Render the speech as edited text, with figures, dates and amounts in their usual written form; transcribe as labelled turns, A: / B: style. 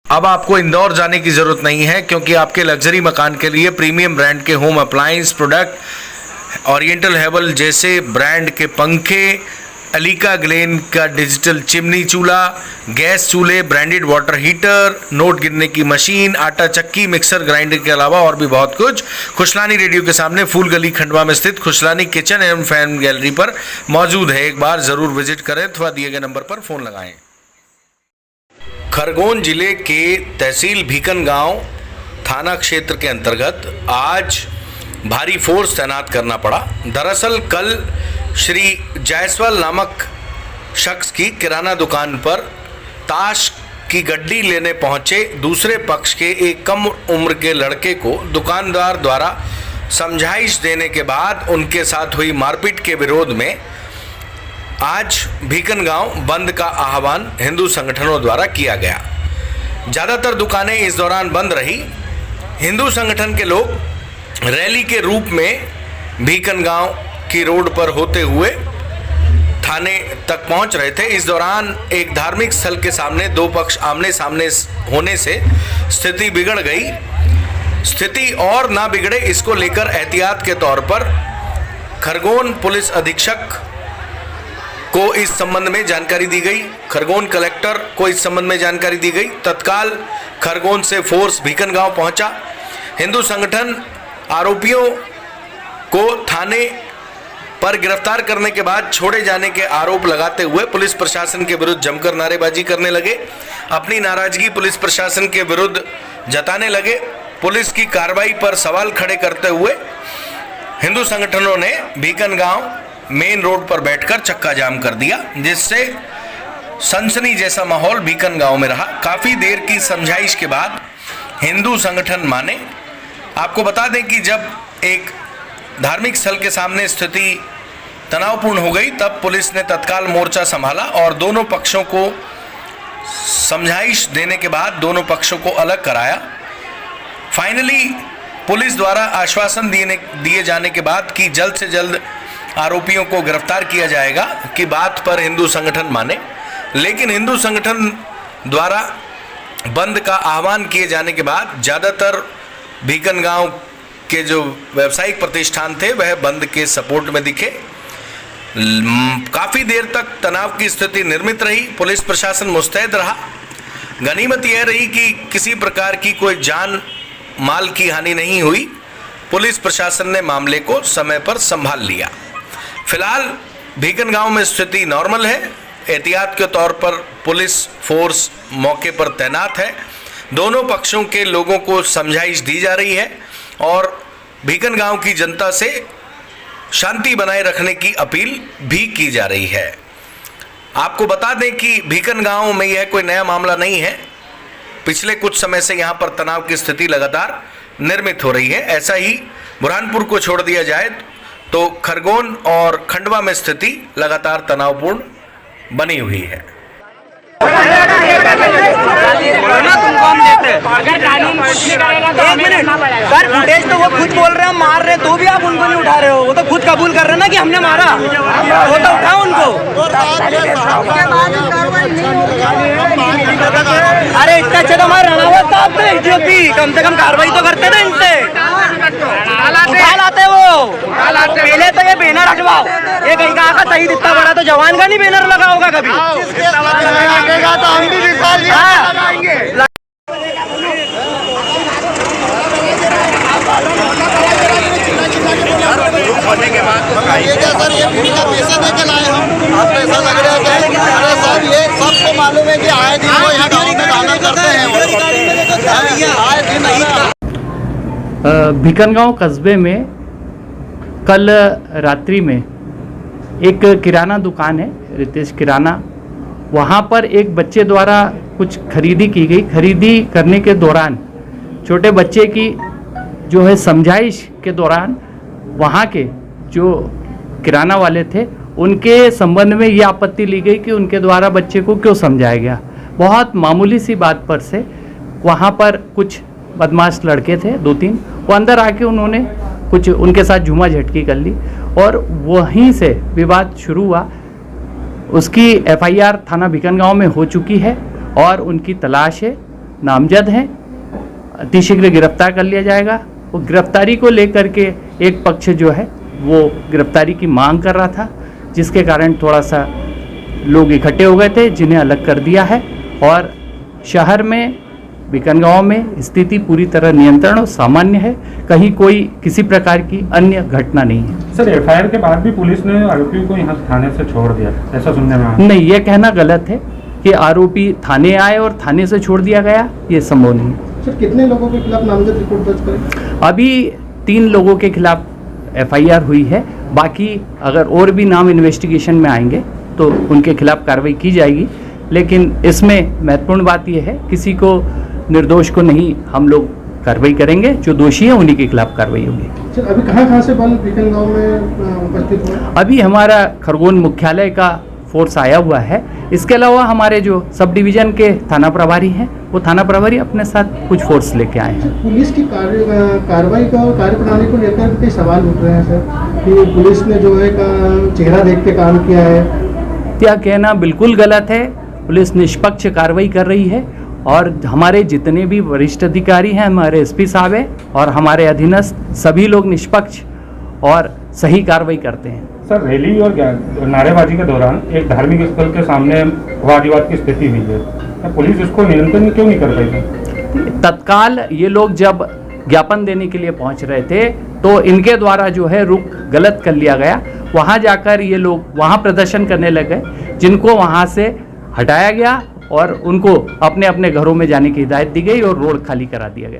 A: अब आपको इंदौर जाने की जरूरत नहीं है, क्योंकि आपके लग्जरी मकान के लिए प्रीमियम ब्रांड के होम अप्लायंस प्रोडक्ट, ओरिएंटल हेबल जैसे ब्रांड के पंखे, अलीका ग्लेन का डिजिटल चिमनी चूल्हा, गैस चूल्हे, ब्रांडेड वाटर हीटर, नोट गिनने की मशीन, आटा चक्की, मिक्सर ग्राइंडर के अलावा और भी बहुत कुछ खुशलानी रेडियो के सामने फूल गली खंडवा में स्थित खुशलानी किचन एवं फैन गैलरी पर मौजूद है। एक बार जरूर विजिट करें अथवा दिए गए नंबर पर फोन लगाएं। खरगोन जिले के तहसील भीकनगांव थाना क्षेत्र के अंतर्गत आज भारी फोर्स तैनात करना पड़ा। दरअसल कल श्री जायसवाल नामक शख्स की किराना दुकान पर ताश की गड्डी लेने पहुंचे दूसरे पक्ष के एक कम उम्र के लड़के को दुकानदार द्वारा समझाइश देने के बाद उनके साथ हुई मारपीट के विरोध में आज भीकनगांव बंद का आह्वान हिंदू संगठनों द्वारा किया गया। ज़्यादातर दुकानें इस दौरान बंद रही। हिंदू संगठन के लोग रैली के रूप में भीकनगांव की रोड पर होते हुए थाने तक पहुंच रहे थे। इस दौरान एक धार्मिक स्थल के सामने दो पक्ष आमने सामने होने से स्थिति बिगड़ गई। स्थिति और ना बिगड़े इसको लेकर एहतियात के तौर पर खरगोन पुलिस अधीक्षक को इस संबंध में जानकारी दी गई। खरगोन कलेक्टर को इस संबंध में जानकारी दी गई। तत्काल खरगोन से फोर्स भीकनगांव पहुंचा। हिंदू संगठन आरोपियों को थाने पर गिरफ्तार करने के बाद छोड़े जाने के आरोप लगाते हुए पुलिस प्रशासन के विरुद्ध जमकर नारेबाजी करने लगे। अपनी नाराजगी पुलिस प्रशासन के विरुद्ध जताने लगे। पुलिस की कार्रवाई पर सवाल खड़े करते हुए हिंदू संगठनों ने भीकनगांव मेन रोड पर बैठकर चक्का जाम कर दिया, जिससे सनसनी जैसा माहौल भीकनगांव में रहा। काफी देर की समझाइश के बाद हिंदू संगठन माने। आपको बता दें कि जब एक धार्मिक स्थल के सामने स्थिति तनावपूर्ण हो गई, तब पुलिस ने तत्काल मोर्चा संभाला और दोनों पक्षों को समझाइश देने के बाद दोनों पक्षों को अलग कराया। फाइनली पुलिस द्वारा आश्वासन दिए जाने के बाद कि जल्द से जल्द आरोपियों को गिरफ्तार किया जाएगा की बात पर हिंदू संगठन माने। लेकिन हिंदू संगठन द्वारा बंद का आह्वान किए जाने के बाद ज़्यादातर भीकनगांव के जो व्यावसायिक प्रतिष्ठान थे वह बंद के सपोर्ट में दिखे। काफ़ी देर तक तनाव की स्थिति निर्मित रही। पुलिस प्रशासन मुस्तैद रहा। गनीमत यह रही कि किसी प्रकार की कोई जान माल की हानि नहीं हुई। पुलिस प्रशासन ने मामले को समय पर संभाल लिया। फिलहाल भीकनगांव में स्थिति नॉर्मल है। एहतियात के तौर पर पुलिस फोर्स मौके पर तैनात है। दोनों पक्षों के लोगों को समझाइश दी जा रही है और भीकनगांव की जनता से शांति बनाए रखने की अपील भी की जा रही है। आपको बता दें कि भीकनगांव में यह कोई नया मामला नहीं है। पिछले कुछ समय से यहाँ पर तनाव की स्थिति लगातार निर्मित हो रही है। ऐसा ही बुरहानपुर को छोड़ दिया जाए तो खरगोन और खंडवा में स्थिति लगातार तनावपूर्ण बनी हुई है।
B: सर फुटेज तो वो खुद बोल रहे हैं, मार रहे तो भी आप उनको नहीं उठा रहे हो। वो तो खुद कबूल कर रहे हैं ना कि हमने मारा, वो तो उठाओ उनको। अरे इतना अच्छा तो हमारा रनावत था, आप तो कम से कम कार्रवाई तो करते ना इनसे। उठा लाते वो पहले तो ये बैनर हटवाओ। ये कहीं का शहीद इतना बड़ा तो जवान का नहीं बैनर लगा होगा कभी। तो हम भी विशाल
C: होने के बाद ये क्या सर, ये पूरी का पैसा देके लाए हम। आप पैसा लग रहा है। अरे साहब ये सबको मालूम है कि आए दिन वो यहाँ गाँव में दाना करते हैं।
D: भीकनगांव कस्बे में कल रात्रि में एक किराना दुकान है, रितेश किराना। वहाँ पर एक बच्चे द्वारा कुछ खरीदी की गई। खरीदी करने के दौरान छोटे बच्चे की जो है समझाइश के दौरान वहाँ के जो किराना वाले थे उनके संबंध में ये आपत्ति ली गई कि उनके द्वारा बच्चे को क्यों समझाया गया। बहुत मामूली सी बात पर से वहाँ पर कुछ बदमाश लड़के थे, 2-3, वो अंदर आके उन्होंने कुछ उनके साथ झूमा झटकी कर ली और वहीं से विवाद शुरू हुआ। उसकी FIR थाना भीकनगांव में हो चुकी है और उनकी तलाश है नामजद हैं, अतिशीघ्र गिरफ्तार कर लिया जाएगा। वो गिरफ्तारी को लेकर के एक पक्ष जो है वो गिरफ्तारी की मांग कर रहा था, जिसके कारण थोड़ा सा लोग इकट्ठे हो गए थे, जिन्हें अलग कर दिया है। और शहर में बीकनगांव में स्थिति पूरी तरह नियंत्रण और सामान्य है, कहीं कोई किसी प्रकार की अन्य घटना नहीं है।
E: सर, एफआईआर के बाद भी पुलिस ने आरोपियों को यहाँ थाने से छोड़ दिया, ऐसा सुनने में आया।
D: नहीं, ये कहना गलत है कि आरोपी थाने आए और थाने से छोड़ दिया गया, ये संभव नहीं है।
C: सर, कितने लोगों के खिलाफ नामजद रिपोर्ट दर्ज करें?
D: अभी 3 लोगों के खिलाफ एफआईआर हुई है, बाकी अगर और भी नाम इन्वेस्टिगेशन में आएंगे तो उनके खिलाफ कार्रवाई की जाएगी। लेकिन इसमें महत्वपूर्ण बात यह है, किसी को निर्दोष को नहीं हम लोग कार्रवाई करेंगे, जो दोषी है उन्हीं के खिलाफ कार्रवाई होगी।
C: सर, अभी कहाँ से बल बीकनगांव में उपस्थित हुआ?
D: अभी हमारा खरगोन मुख्यालय का फोर्स आया हुआ है। इसके अलावा हमारे जो सब डिवीज़न के थाना प्रभारी हैं, वो थाना प्रभारी अपने साथ कुछ फोर्स लेके आए हैं।
C: पुलिस की कार्रवाई का और कार्यप्रणाली को लेकर कई सवाल उठ रहे हैं सर, कि पुलिस ने जो है चेहरा देख के काम किया है।
D: क्या कहना बिल्कुल गलत है। पुलिस निष्पक्ष कार्रवाई कर रही है और हमारे जितने भी वरिष्ठ अधिकारी हैं, हमारे एसपी साहब हैं और हमारे अधीनस्थ सभी लोग निष्पक्ष और सही कार्रवाई करते हैं।
E: सर, रैली और नारेबाजी के दौरान एक धार्मिक स्थल के सामने वाद विवाद की स्थिति हुई है, तो पुलिस इसको नियंत्रण क्यों नहीं कर पाई?
D: तत्काल ये लोग जब ज्ञापन देने के लिए पहुंच रहे थे तो इनके द्वारा जो है रुख गलत कर लिया गया। वहां जाकर ये लोग वहां प्रदर्शन करने लगे, जिनको वहां से हटाया गया और उनको अपने अपने घरों में जाने की हिदायत दी गई और रोड खाली करा दिया गया।